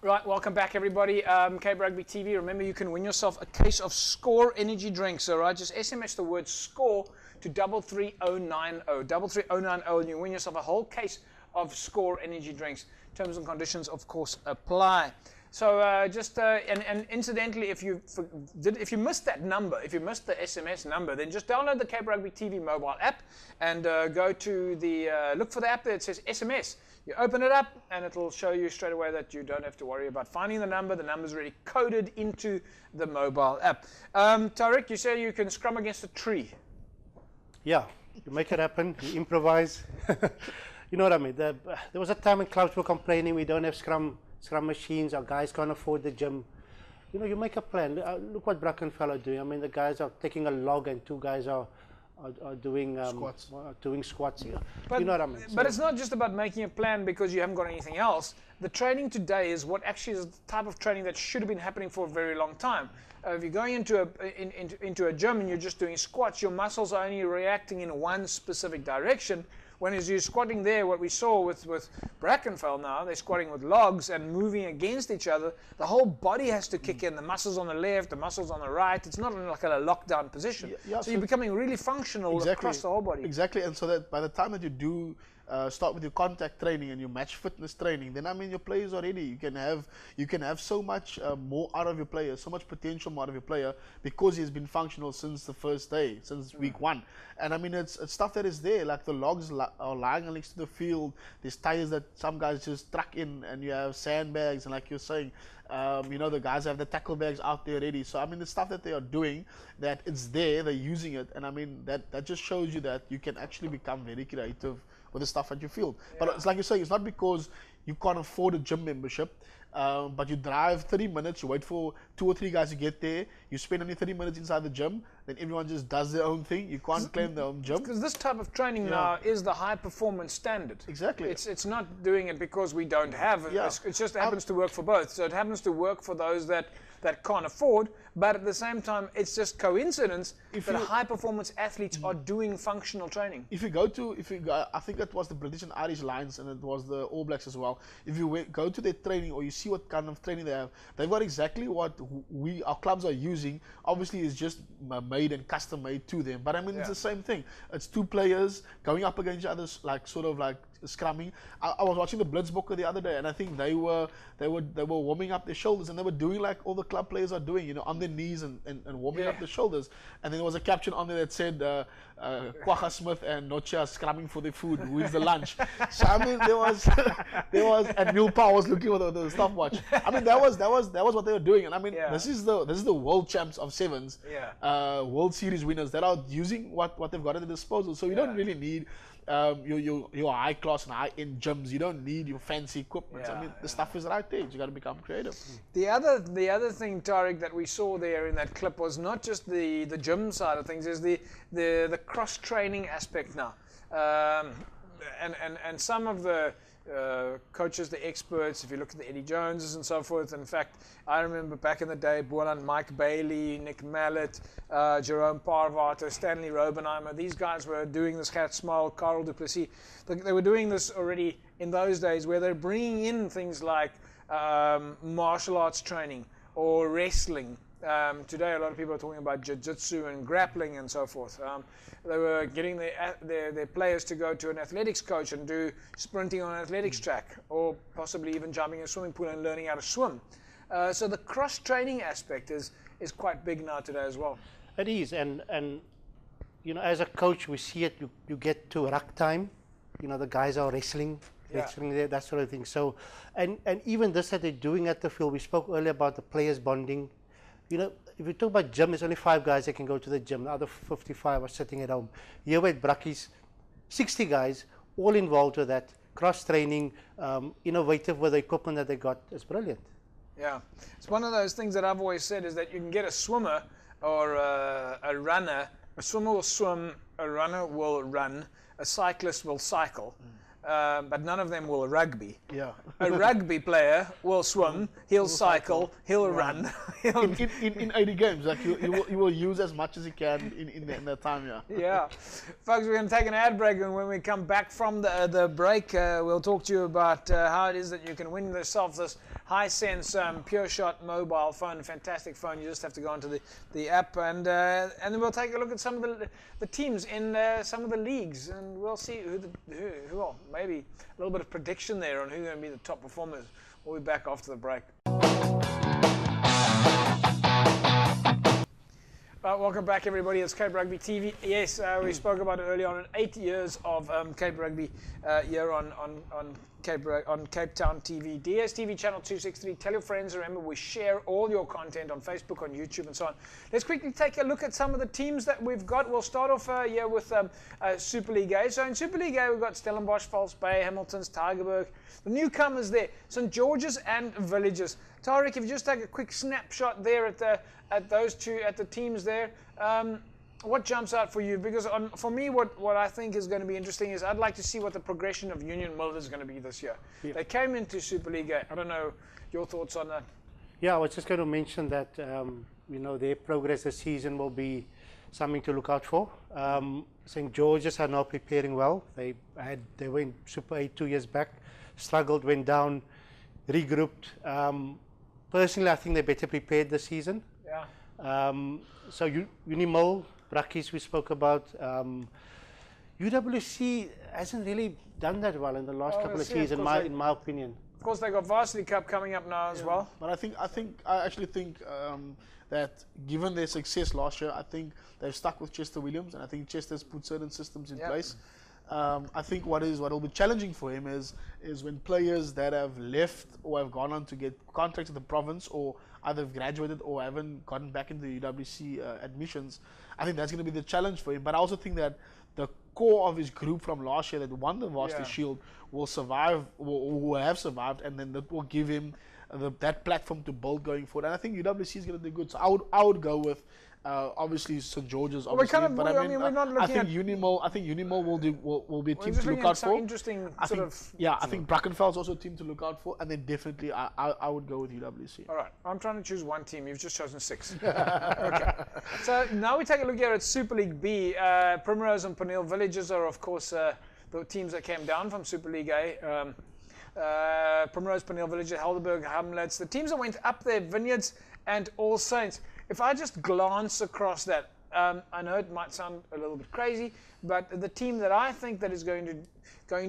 Right, welcome back, everybody. Cape Rugby TV. Remember, you can win yourself a case of Score energy drinks. All right, just SMS the word SCORE to 33090. 33090, and you win yourself a whole case of Score energy drinks. Terms and conditions, of course, apply. So and incidentally, if you missed that number, if you missed the SMS number, then just download the Cape Rugby TV mobile app and go to the look for the app there. It says SMS. You open it up and it'll show you straight away that you don't have to worry about finding the number. The number's already coded into the mobile app. Tariq, you say you can scrum against a tree. Yeah, you make it happen, you improvise. You know what I mean? There was a time when clubs were complaining we don't have scrum machines, our guys can't afford the gym. You know, you make a plan. Look what Brackenfell are doing. I mean, the guys are taking a log and 2 guys are doing squats. Doing squats. Yeah. But, you know what I mean? But it's not just about making a plan because you haven't got anything else. The training today is what actually is the type of training that should have been happening for a very long time. If you're going into a gym and you're just doing squats, your muscles are only reacting in one specific direction. When as you're squatting there, what we saw with Brackenfell now, they're squatting with logs and moving against each other. The whole body has to kick in. The muscles on the left, the muscles on the right. It's not like a lockdown position. So you're becoming really functional across the whole body. Exactly, and so that by the time that you do start with your contact training and your match fitness training, then I mean your players are ready. You can have so much more out of your player, so much potential more out of your player because he's been functional since the first day, since week 1. And I mean it's stuff that is there, like the logs are lying next to the field. There's tires that some guys just truck in, and you have sandbags, and like you're saying, you know, the guys have the tackle bags out there ready. So I mean the stuff that they are doing, that it's there, they're using it, and I mean that just shows you that you can actually become very creative with the stuff at your field. But it's like you say, it's not because you can't afford a gym membership, but you drive 30 minutes, you wait for 2 or 3 guys to get there, you spend only 30 minutes inside the gym, then everyone just does their own thing. You can't claim their own gym. Because this type of training now is the high performance standard. Exactly. It's not doing it because we don't have it. Yeah. It just happens to work for both. So it happens to work for those that can't afford, but at the same time, it's just coincidence that high performance athletes are doing functional training. If you go, I think it was the British and Irish Lions, and it was the All Blacks as well. If you go to their training, or you see what kind of training they have, they've got exactly what our clubs are using. Obviously, it's just made and custom made to them. But I mean, it's the same thing. It's 2 players going up against each other, like sort of like scrumming. I was watching the Blitzbokke the other day, and I think they were warming up their shoulders, and they were doing like all the club players are doing, you know, on their knees and warming up their shoulders. And then there was a caption on there that said, Kwagga Smith and Noche are scrumming for their food. Who is the lunch? So I mean, there was, and Neil Powell was looking at the stopwatch. I mean, that was what they were doing. And I mean, this is the world champs of sevens, World Series winners that are using what they've got at their disposal. So you don't really need your high class and high end gyms. You don't need your fancy equipment. I mean, the stuff is right there. You got to become creative. The other thing, Tariq, that we saw there in that clip was not just the gym side of things, is the cross training aspect now, and some of the coaches, the experts, if you look at the Eddie Joneses and so forth. In fact, I remember back in the day, Boland, Mike Bailey, Nick Mallet, Jerome Parvato, Stanley Robenheimer, these guys were doing this. Cat Smile, Carl Duplessis, they were doing this already in those days, where they're bringing in things like martial arts training or wrestling. Today, a lot of people are talking about jiu-jitsu and grappling and so forth. They were getting their players to go to an athletics coach and do sprinting on an athletics track, or possibly even jumping in a swimming pool and learning how to swim. So the cross-training aspect is quite big now today as well. It is, and you know, as a coach, we see it. You get to ruck time, you know, the guys are wrestling there, that sort of thing. So, and even this that they're doing at the field. We spoke earlier about the players bonding. You know, if you talk about gym, there's only 5 guys that can go to the gym. The other 55 are sitting at home. Here at Brackies, 60 guys, all involved with that. Cross-training, innovative with the equipment that they got. It's brilliant. Yeah. It's one of those things that I've always said, is that you can get a swimmer or a runner. A swimmer will swim, a runner will run, a cyclist will cycle. But none of them will rugby. Yeah. A rugby player will swim, he'll cycle, he'll run. in 80 games, like you will use as much as you can in that time, Yeah. Folks, we're going to take an ad break, and when we come back from the break, we'll talk to you about how it is that you can win yourself this Hisense Pure Shot mobile phone. Fantastic phone. You just have to go onto the app, and then we'll take a look at some of the teams in some of the leagues, and we'll see who are. Maybe a little bit of prediction there on who's going to be the top performers. We'll be back after the break. Welcome back, everybody. It's Cape Rugby TV. Yes, we spoke about it earlier on. 8 years of Cape Rugby here on Cape Town TV. DSTV channel 263. Tell your friends. Remember, we share all your content on Facebook, on YouTube, and so on. Let's quickly take a look at some of the teams that we've got. We'll start off here with Super League A. So in Super League A, we've got Stellenbosch, False Bay, Hamilton's, Tygerberg. The newcomers there, St. George's and Villages. Tariq, if you just take a quick snapshot there at those two, at the teams there, what jumps out for you? Because for me, what I think is going to be interesting is I'd like to see what the progression of Union Mill is going to be this year. Yeah. They came into Super League A. I don't know your thoughts on that. Yeah, I was just going to mention that you know, their progress this season will be something to look out for. St. George's are now preparing well. They were in Super A 2 years back, struggled, went down, regrouped. Personally, I think they're better prepared this season. Yeah. So Unimol, Brackies we spoke about. UWC hasn't really done that well in the last couple of seasons, in my opinion. Of course, they got Varsity Cup coming up now as well. But I actually think that given their success last year, I think they've stuck with Chester Williams, and I think Chester's put certain systems in place. I think what will be challenging for him is when players that have left or have gone on to get contracts in the province, or either have graduated or haven't gotten back into the UWC admissions. I think that's going to be the challenge for him. But I also think that the core of his group from last year that won the Varsity Yeah. Shield will survive, will have survived, and then that will give him that platform to build going forward. And I think UWC is going to do good. So I would go with obviously St George's. we're Obviously, kind of- but I mean, we're not I looking think at- Unimol will be a We're team just to look looking at out some for. interesting I sort think, of. yeah, I think Brackenfell's also a team to look out for, and then definitely I would go with UWC. All right, I'm trying to choose one team. You've just chosen 6. Okay. So now we take a look here at Super League B. Primrose and Peniel Villages are, of course, the teams that came down from Super League A. Primrose, Peniel Villages, Helderberg, Hamlets. The teams that went up there, Vineyards and All Saints. If I just glance across that, I know it might sound a little bit crazy, but the team that I think that is going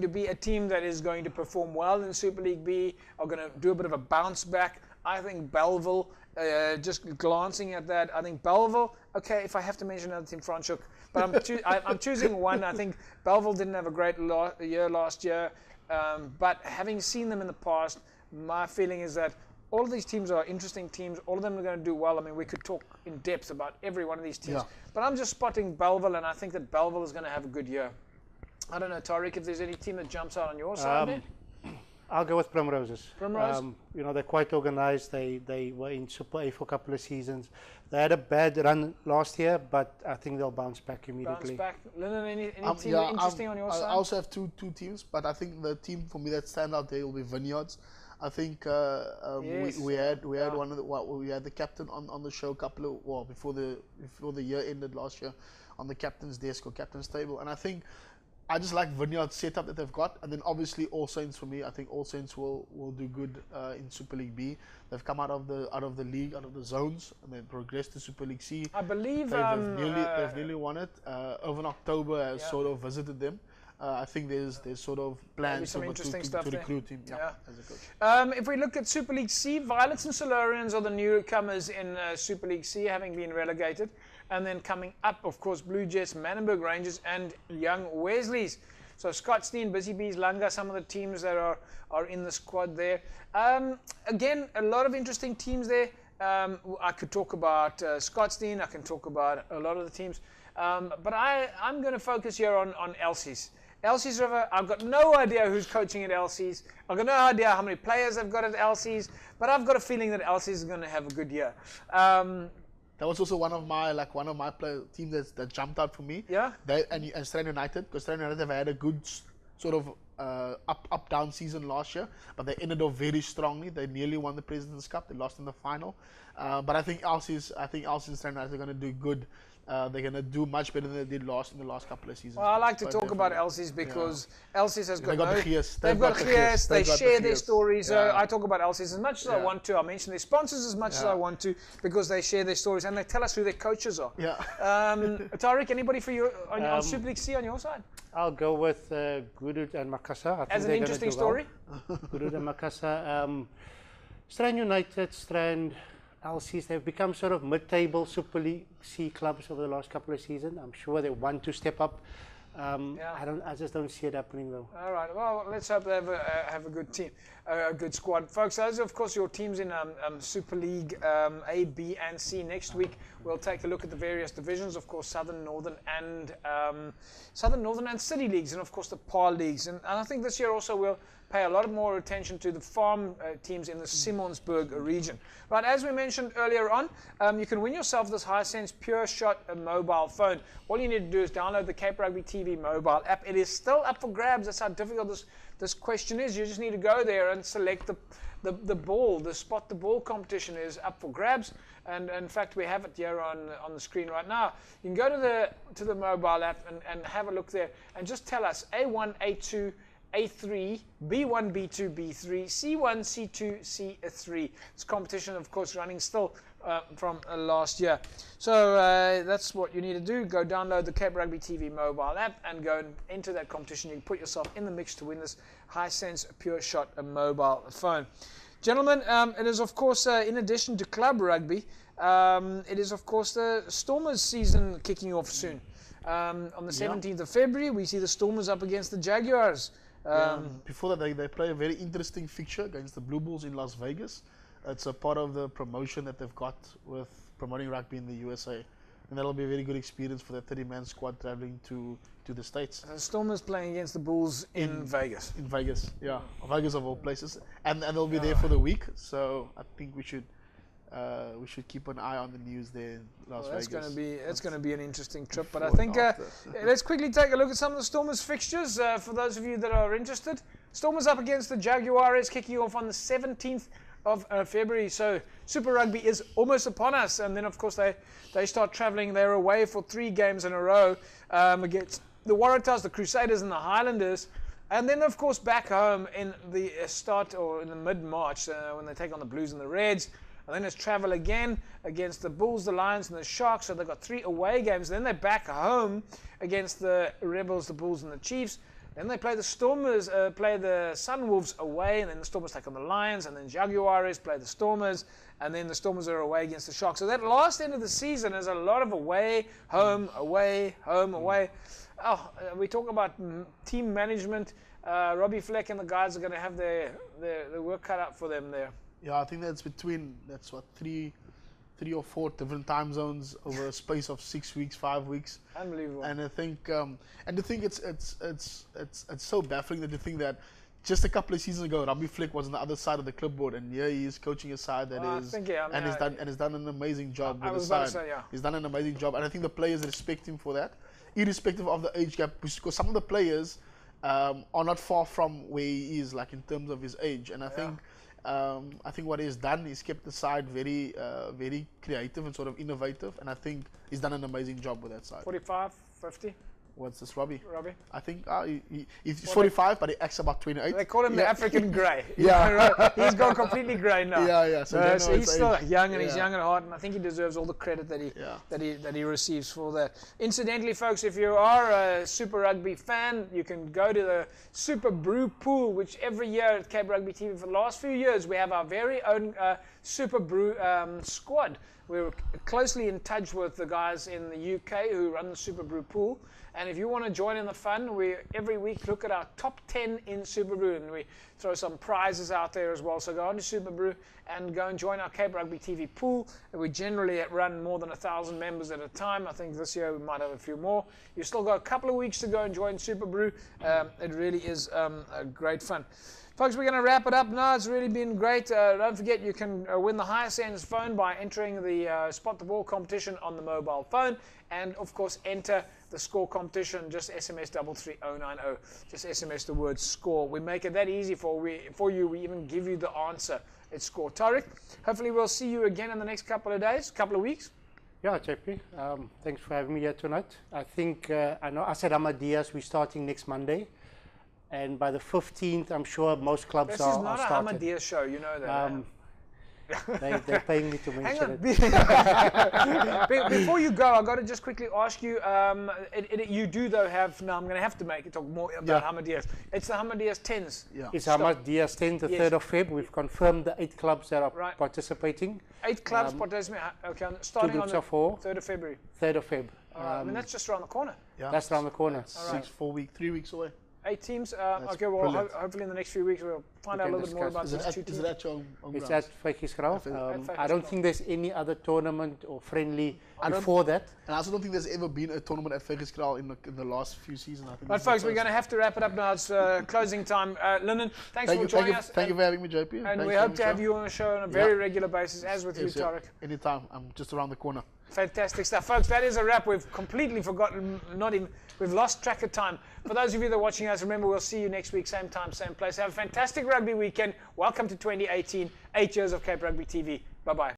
to be a team that is going to perform well in Super League B, are going to do a bit of a bounce back. I think Belleville, just glancing at that, I think Belleville, okay, if I have to mention another team, Franschhoek, but I'm choosing one. I think Belleville didn't have a great year last year, but having seen them in the past, my feeling is that all of these teams are interesting teams. All of them are going to do well. I mean, we could talk in depth about every one of these teams. Yeah. But I'm just spotting Belleville, and I think that Belleville is going to have a good year. I don't know, Tariq, if there's any team that jumps out on your side there? I'll go with Primroses. Primrose? They're quite organised. They were in Super A for a couple of seasons. They had a bad run last year, but I think they'll bounce back immediately. Bounce back. Lennon, any team interesting on your I side? also have two teams, but I think the team for me that stand out there will be Vineyards. I think Yes. we had one of we had the captain on the show before the year ended last year on the captain's desk or captain's table, and I think I just like Vineyard's setup that they've got, and then obviously All Saints for me. I think All Saints will do good in Super League B. They've come out of the league, out of the zones, and then progressed to Super League C. I believe They've nearly won it. Over in October, has Yeah. sort of visited them. I think there's sort of plans some interesting stuff to there. recruit him. Yeah. As a coach. If we look at Super League C, Violets and Solarians are the newcomers in Super League C, having been relegated. And then coming up, of course, Blue Jets, Manenberg Rangers, and Young Wesleys. So Scottsdene, Busy Bees, Langa, some of the teams that are in the squad there. Again, a lot of interesting teams there. I could talk about Scottsdene, I can talk about a lot of the teams. But I'm going to focus here on Elsie's. Elsie's River, I've got no idea who's coaching at Elsie's. I've got no idea how many players they've got at Elsie's, but I've got a feeling that Elsie's is going to have a good year. That was also one of my teams that jumped out for me. Yeah. They and Strand United, because Strand United have had a good sort of up down season last year, but they ended off very strongly. They nearly won the President's Cup. They lost in the final, but I think Elsie's and Strand United are going to do good. They're going to do much better than they did in the last couple of seasons. Well, I like to But talk about definitely. Elsie's because Elsie's has got They've got no, the gears. they've got the gears, they They've got the share their gears. stories. So Yeah. I talk about Elsie's as much as I Yeah. want to. I mention their sponsors as much as I want to because they share their stories and they tell us who their coaches are. Yeah. Tariq, anybody for you on Super League C on your side? I'll go with Gudud and Makassar. I think As an they're gonna interesting do story? well. Gudud and Makassar. Strand United, Strand, LCs, they've become sort of mid-table Super League C clubs over the last couple of seasons. I'm sure they want to step up. I just don't see it happening though. All right. Well, let's hope they have a good team, a good squad, folks. Those are, of course, your teams in Super League A, B, and C. Next week, we'll take a look at the various divisions. Of course, Southern, Northern, and City leagues, and of course the PAR leagues. And I think this year also we'll pay a lot more attention to the farm teams in the Simonsburg region. Right, as we mentioned earlier on, you can win yourself this Hisense Pure Shot mobile phone. All you need to do is download the Cape Rugby TV mobile app. It is still up for grabs. That's how difficult this question is. You just need to go there and select the ball. The Spot the Ball competition is up for grabs. And in fact, we have it here on the screen right now. You can go to the mobile app and have a look there and just tell us A1, A2, A3, B1, B2, B3, C1, C2, C3. This competition, of course, running still from last year. So that's what you need to do. Go download the Cape Rugby TV mobile app and go and enter that competition. You can put yourself in the mix to win this Hisense Pure Shot mobile phone. Gentlemen, it is, of course, in addition to club rugby, it is, of course, the Stormers season kicking off soon. On the 17th of February, we see the Stormers up against the Jaguars. Before that, they play a very interesting fixture against the Blue Bulls in Las Vegas. It's a part of the promotion that they've got with promoting rugby in the USA. and that'll be a very good experience for the 30-man squad traveling to the States. The Stormers playing against the Bulls in Vegas. In Vegas, yeah, Vegas of all places, and they'll be there for the week. So I think we should keep an eye on the news there in Las Vegas. It's going to be an interesting trip. But I think let's quickly take a look at some of the Stormers fixtures for those of you that are interested. Stormers up against the Jaguares, kicking off on the 17th of February. So Super Rugby is almost upon us, and then of course they start travelling. They're away for 3 games in a row against the Waratahs, the Crusaders, and the Highlanders. And then, of course, back home in the start or in the mid-March when they take on the Blues and the Reds. And then it's travel again against the Bulls, the Lions, and the Sharks. So they've got 3 away games. Then they're back home against the Rebels, the Bulls, and the Chiefs. Then they play the Stormers, play the Sunwolves away, and then the Stormers take on the Lions, and then Jaguares play the Stormers, and then the Stormers are away against the Sharks. So that last end of the season is a lot of away, home, away, home, away. Oh, we talk about team management. Robbie Fleck and the guys are going to have their work cut out for them there. Yeah, I think that's what, 3 or 4 different time zones over a space of 6 weeks, 5 weeks. Unbelievable. And I think, it's so baffling that you think that just a couple of seasons ago, Robbie Fleck was on the other side of the clipboard, and here he is coaching a side that has done an amazing job with the side. He's done an amazing job, and I think the players respect him for that, irrespective of the age gap, because some of the players are not far from where he is, like in terms of his age, and I think what he's done is kept the side very, very creative and sort of innovative, and I think he's done an amazing job with that side. 45, 50. What's this, Robbie? I think he's 45, but he acts about 28. They call him the African grey. Yeah. He's gone completely grey now. Yeah. So he's still young, and he's young at heart, and I think he deserves all the credit that he receives for that. Incidentally, folks, if you are a Super Rugby fan, you can go to the Super Brew pool, which every year at Cape Rugby TV for the last few years we have our very own Super Brew squad. We're closely in touch with the guys in the UK who run the Super Brew pool. And if you want to join in the fun, we every week look at our top 10 in Super Brew, and we throw some prizes out there as well. So go on to Super Brew and go and join our Cape Rugby TV pool. We generally run more than 1,000 members at a time. I think this year we might have a few more. You've still got a couple of weeks to go and join Super Brew. It really is a great fun. Folks, we're going to wrap it up now. It's really been great. Don't forget, you can win the highest ends phone by entering the Spot the Ball competition on the mobile phone. And, of course, enter the score competition. Just SMS 33090. Just SMS the word score. We make it that easy for you. We even give you the answer. It's score. Tariq, hopefully we'll see you again in the next couple of days, couple of weeks. Yeah, JP. Thanks for having me here tonight. I think, I know I said Ahmadiyya's, we're starting next Monday. And by the 15th, I'm sure most clubs are started. This is not a Ahmadiyya show, you know that. They're paying me to mention it. Before you go, I've got to just quickly ask you, you do though have, now I'm going to have to talk more about Ahmadiyya's. It's the Ahmadiyya's 10s. Yeah. It's Ahmadiyya's 10th, the 3rd of Feb. We've confirmed the 8 clubs that are participating. 8 clubs participating. Okay, starting on the 3rd of February. 3rd of Feb. I mean, that's just around the corner. Yeah. That's around the corner. 3 weeks away. 8 teams. Okay, well, hopefully in the next few weeks we'll find out a little bit more about these 2 teams. Is it at your own It's at Fakkieskraal. I don't think there's any other tournament or friendly before that. And I also don't think there's ever been a tournament at Fakkieskraal in the last few seasons. I think. But folks, we're going to have to wrap it up now. It's closing time. Lyndon, thanks for joining us. Thank you for having me, JP. And we hope to have you on the show on a very regular basis, as with you, Tariq. Anytime. I'm just around the corner. Fantastic stuff. Folks, that is a wrap. We've completely forgotten, we've lost track of time. For those of you that are watching us, remember we'll see you next week, same time, same place. Have a fantastic rugby weekend. Welcome to 2018, 8 years of Cape Rugby TV. Bye-bye.